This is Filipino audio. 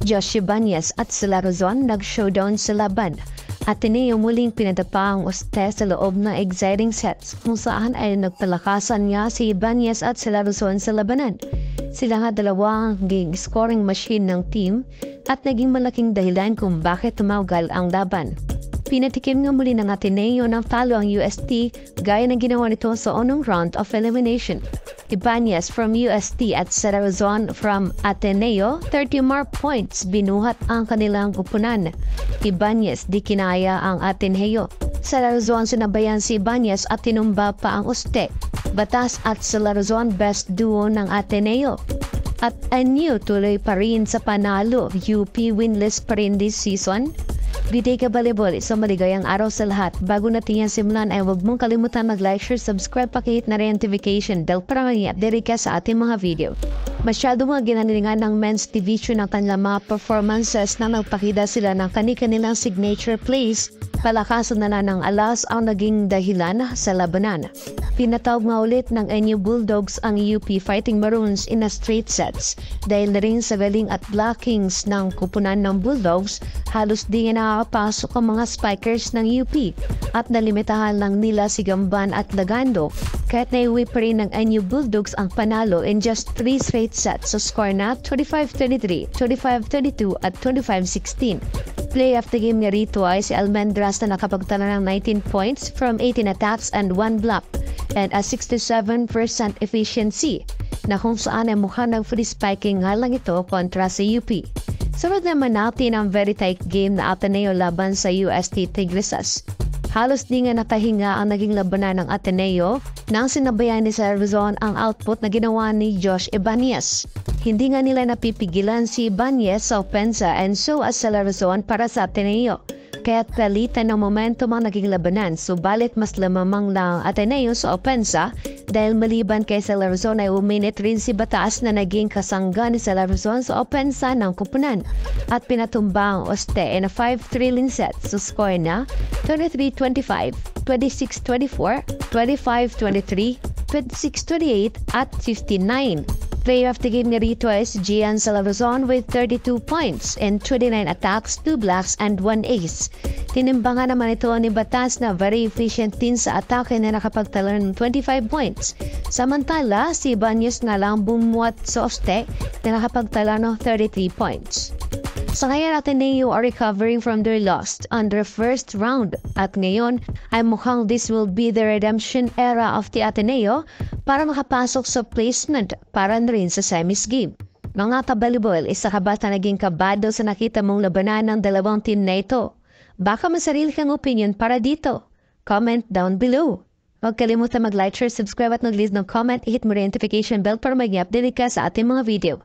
Josh Ibanez at Sila Razon nag-showdown sa laban. Ateneo muling pinadapa ang Uste sa loob ng exciting sets kung saan ay nagpalakasan nga si Ibanez at Sila Razon sa labanan. Sila nga dalawa ang naging scoring machine ng team at naging malaking dahilan kung bakit tumawgal ang laban. Pinatikim nga muli ng Ateneo ng talo ang UST gaya ng ginawa nito sa unang round of elimination. Ibanez from UST at Sila Razon from Ateneo, 30 more points binuhat ang kanilang kupunan. Ibanez di kinaya ang Ateneo. Sila Razon sinabayan si Ibanez at tinumba pa ang Uste. Batas at Sila Razon best duo ng Ateneo. At NU tuloy pa rin sa panalo. UP winless pa rin this season. Bideka Volleyball, isang maligayang araw sa lahat. Bago natin yan simulan ay huwag mong kalimutan mag-like, share, subscribe, pakihit na rin notification dahil para mag-i-update ka sa ating mga video. Masyado mga ginanilingan ng men's division ng kanilang mga performances na nagpakita sila ng kanilang signature plays. Palakasan na ng alas ang naging dahilan sa labanan. Pinatawag nga ulit ng NU Bulldogs ang UP Fighting Maroons in a straight sets. Dahil na rin sa galing at blockings ng kupunan ng Bulldogs, halos di nga nakakapasok ang mga spikers ng UP at nalimitahan lang nila si Gamban at Lagando. Kahit naiuwi pa rin ng NU Bulldogs ang panalo in just 3 straight sets sa score na 25-23, 25-32 at 25-16. Play of the game nga rito ay si Almendras na nakapagtala ng 19 points from 18 attacks and 1 block and a 67% efficiency na kung saan ay mukhang nag-free spiking nga lang ito kontra sa UP. Sunod naman natin ang very tight game na Ateneo laban sa UST Tigresas. Halos di nga nakahinga ang naging labanan ng Ateneo nang sinabayan ni Sila Razon ang output na ginawa ni Josh Ibanez. Hindi nga nila napipigilan si Ibanez sa opensa and so as Sila Razon para sa Ateneo. Kaya't palitan ng momentum ang naging labanan, subalit mas lamamang lang Ateneo sa opensa dahil maliban kay Sila Razon ay uminit rin si Batas na naging kasangga ni Sila Razon sa opensa ng kupunan at pinatumba ang Uste in a 5 thrilling sets sa score na 23-25, 26-24, 25-23, 26-28 at 59. Player of the game nga rito ay si Gian Sila Razon with 32 points and 29 attacks, 2 blocks and 1 ace. Tinimbangan naman ito ni Batas na very efficient din sa atake na nakapagtala ng 25 points. Samantala, si Ibanez nga lang bumuhat sa Uste na nakapagtala ng 33 points. Sa ngayon, Ateneo are recovering from their loss on their first round at ngayon ay mukhang this will be the redemption era of the Ateneo para makapasok sa placement para na rin sa semis game. Mga ka-volleyball, isa ka ba na naging kabado sa nakita mong labanan ng dalawang team na ito? Baka masarili kang opinion para dito. Comment down below. Huwag kalimutan mag-like, share, subscribe at mag-leave ng comment. I-hit mo rin notification bell para mag-update ka sa ating mga video.